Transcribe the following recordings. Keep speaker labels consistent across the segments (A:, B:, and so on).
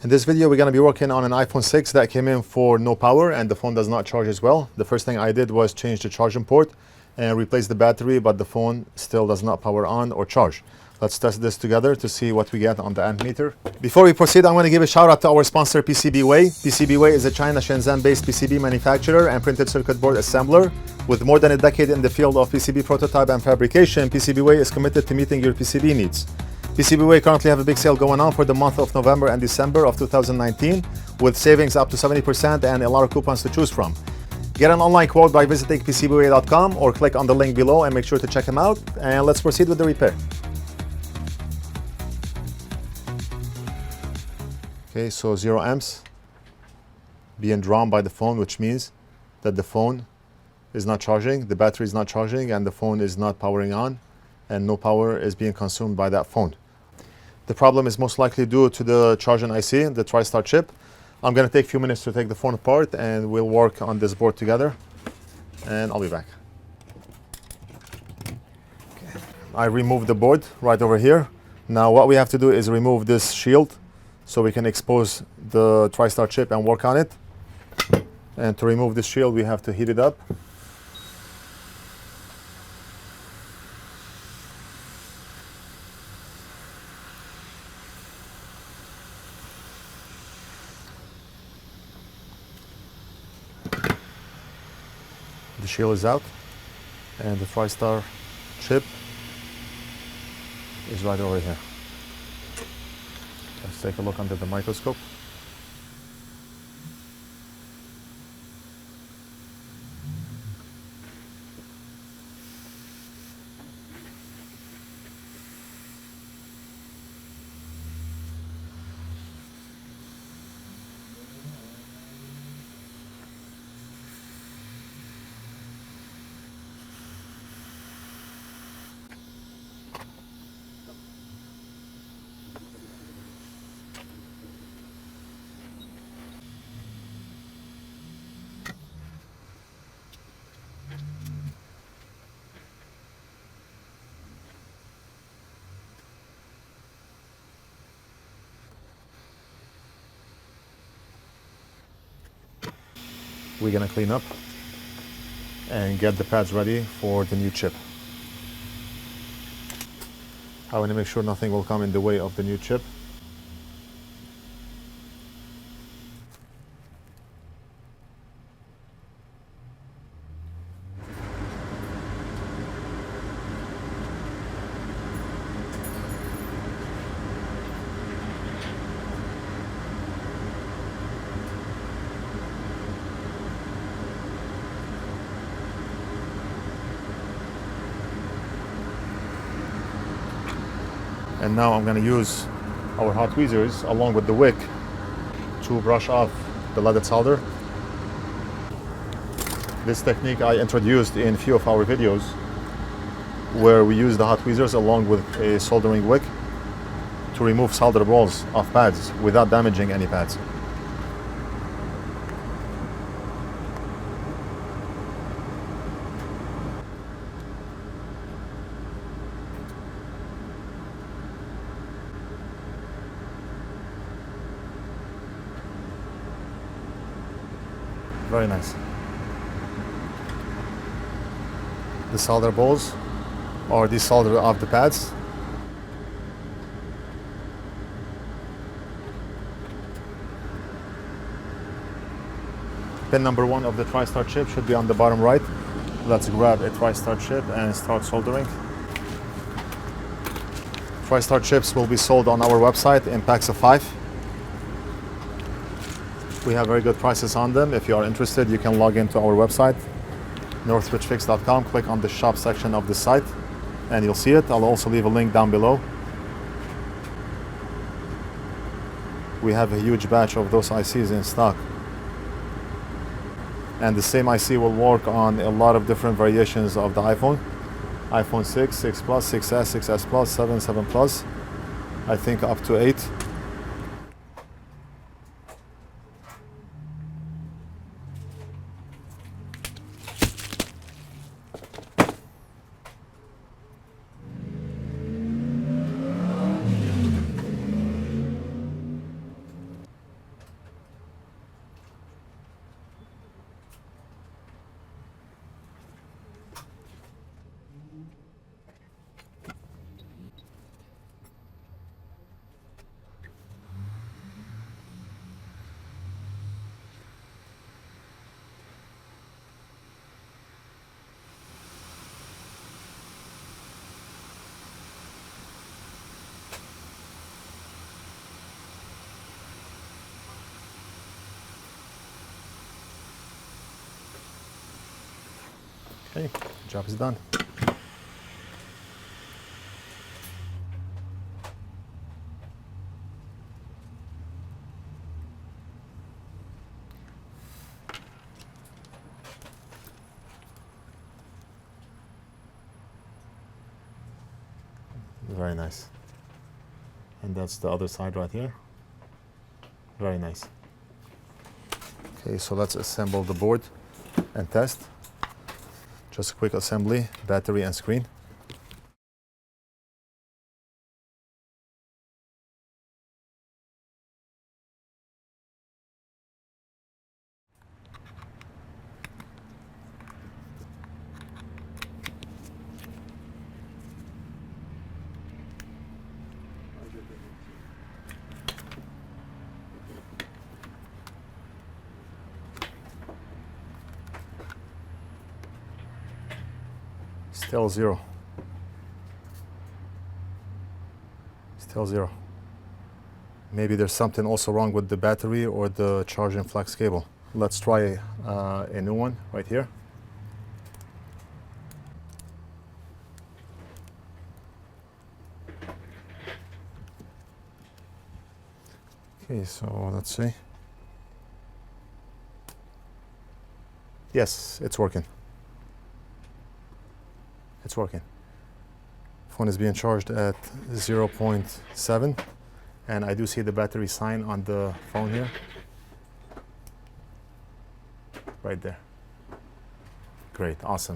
A: In this video, we're going to be working on an iPhone 6 that came in for no power and the phone does not charge as well. The first thing I did was change the charging port and replace the battery, but the phone still does not power on or charge. Let's test this together to see what we get on the amp meter. Before we proceed, I want to give a shout out to our sponsor PCBWay. PCBWay is a China Shenzhen-based PCB manufacturer and printed circuit board assembler. With more than a decade in the field of PCB prototype and fabrication, PCBWay is committed to meeting your PCB needs. PCBWay currently have a big sale going on for the month of November and December of 2019 with savings up to 70% and a lot of coupons to choose from. Get an online quote by visiting PCBWay.com or click on the link below and make sure to check them out. And let's proceed with the repair. Okay, so 0 amps being drawn by the phone, which means that the phone is not charging, the battery is not charging, and the phone is not powering on, and no power is being consumed by that phone. The problem is most likely due to the charging IC, the tristar chip. I'm going to take a few minutes to take the phone apart and we'll work on this board together, and I'll be back. Okay. I removed the board right over here. Now what we have to do is remove this shield so we can expose the tristar chip and work on it. And to remove this shield, we have to heat it up. The shield is out and the tristar chip is right over here. Let's take a look under the microscope. We're gonna clean up and get the pads ready for the new chip. I want to make sure nothing will come in the way of the new chip. And now I'm going to use our hot tweezers along with the wick to brush off the leaded solder. This technique I introduced in a few of our videos where we use the hot tweezers along with a soldering wick to remove solder balls off pads without damaging any pads. Very nice. The solder balls are desoldered off the pads. Pin number 1 of the tristar chip should be on the bottom right. Let's grab a tristar chip and start soldering. Tristar chips will be sold on our website in packs of 5. We have very good prices on them. If you are interested, you can log into our website, NorthridgeFix.com, click on the shop section of the site, and you'll see it. I'll also leave a link down below. We have a huge batch of those ICs in stock. And the same IC will work on a lot of different variations of the iPhone. iPhone 6, 6 Plus, 6S, 6S Plus, 7, 7 Plus, I think up to 8. Okay, job is done. Very nice. And that's the other side right here. Very nice. Okay, so let's assemble the board and test. Just a quick assembly, battery and screen. Still zero. Still zero. Maybe there's something also wrong with the battery or the charging flex cable. Let's try a new one right here. Okay, so let's see. Yes, it's working. It's working. Phone is being charged at 0.7, and I do see the battery sign on the phone here. Right there. Great, awesome.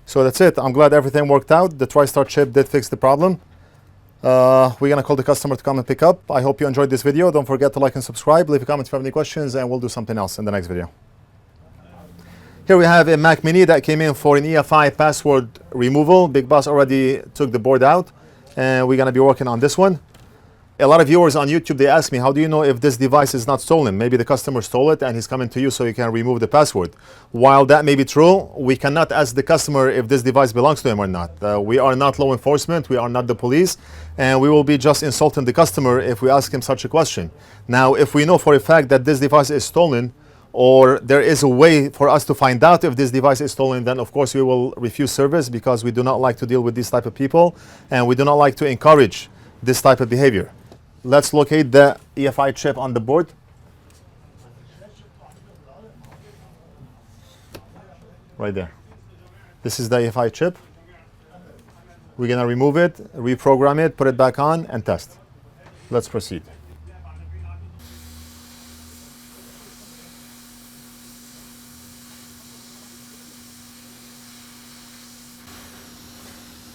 A: So that's it. I'm glad everything worked out. The tristar chip did fix the problem. We're gonna call the customer to come and pick up. I hope you enjoyed this video. Don't forget to like and subscribe. Leave a comment if you have any questions, and we'll do something else in the next video. Here we have a Mac Mini that came in for an EFI password removal. Big Boss already took the board out, and we're gonna be working on this one. A lot of viewers on YouTube, they ask me, how do you know if this device is not stolen? Maybe the customer stole it and he's coming to you so you can remove the password. While that may be true, we cannot ask the customer if this device belongs to him or not. We are not law enforcement, we are not the police, and we will be just insulting the customer if we ask him such a question. Now, if we know for a fact that this device is stolen, or there is a way for us to find out if this device is stolen, then of course we will refuse service, because we do not like to deal with these type of people, and we do not like to encourage this type of behavior. Let's locate the EFI chip on the board. Right there. This is the EFI chip. We're gonna remove it, reprogram it, put it back on, and test. Let's proceed.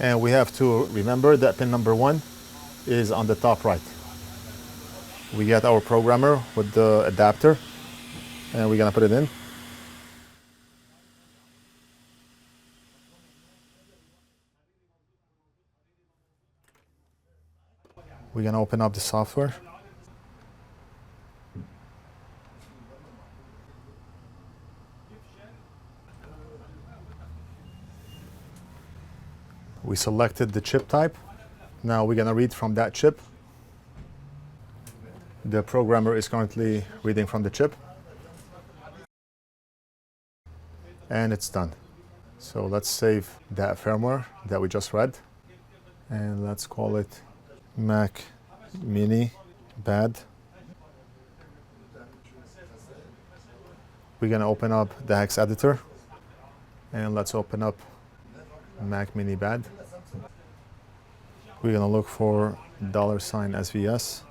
A: And we have to remember that pin number 1 is on the top right. We get our programmer with the adapter, and we're gonna put it in. We're gonna open up the software. We selected the chip type. Now we're gonna read from that chip. The programmer is currently reading from the chip. And it's done. So let's save that firmware that we just read. And let's call it Mac Mini Bad. We're gonna open up the hex editor. And let's open up Mac Mini Bad. We're gonna look for $SVS.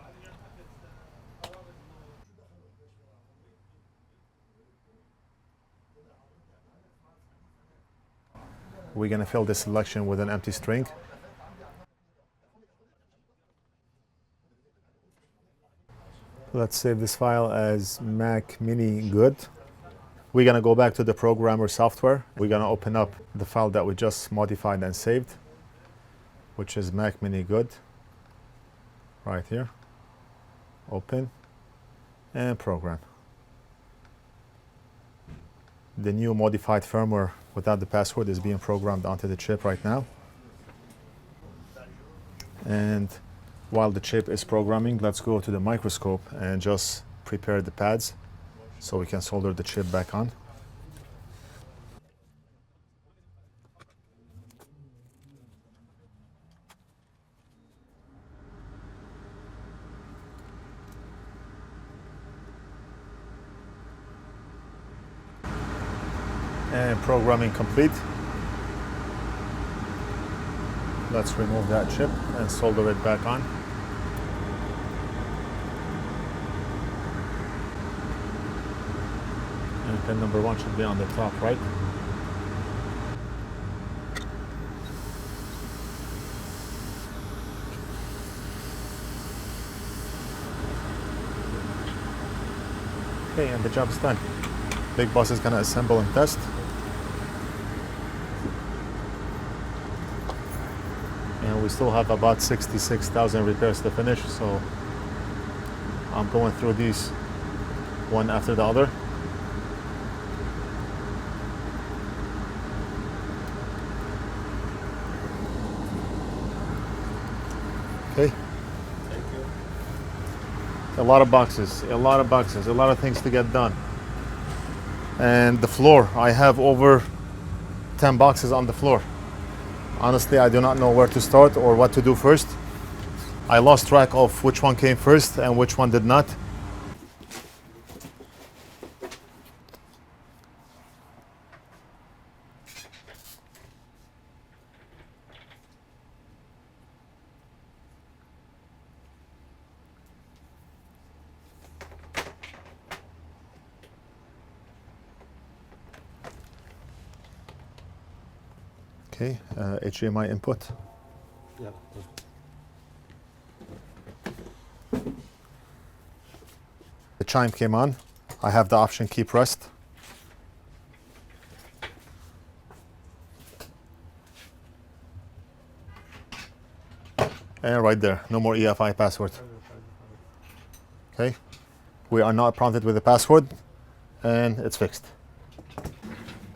A: We're gonna fill this selection with an empty string. Let's save this file as Mac Mini Good. We're gonna go back to the programmer software. We're gonna open up the file that we just modified and saved, which is Mac Mini Good. Right here. Open and program. The new modified firmware without the password is being programmed onto the chip right now. And while the chip is programming, let's go to the microscope and just prepare the pads so we can solder the chip back on. And programming complete. Let's remove that chip and solder it back on. And pin number 1 should be on the top right. Okay, and the job's done. Big Boss is gonna assemble and test. And we still have about 66,000 repairs to finish, so I'm going through these one after the other. Okay.
B: Thank you.
A: A lot of boxes, a lot of things to get done. And the floor, I have over 10 boxes on the floor. Honestly, I do not know where to start or what to do first. I lost track of which one came first and which one did not. Okay, HDMI input.
B: Yep.
A: The chime came on. I have the option keep rest. And right there, no more EFI password. Okay, we are not prompted with the password and it's fixed.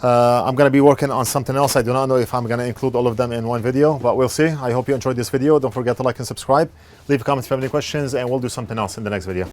A: I'm going to be working on something else. I do not know if I'm going to include all of them in one video, but we'll see. I hope you enjoyed this video. Don't forget to like and subscribe. Leave a comment if you have any questions, and we'll do something else in the next video.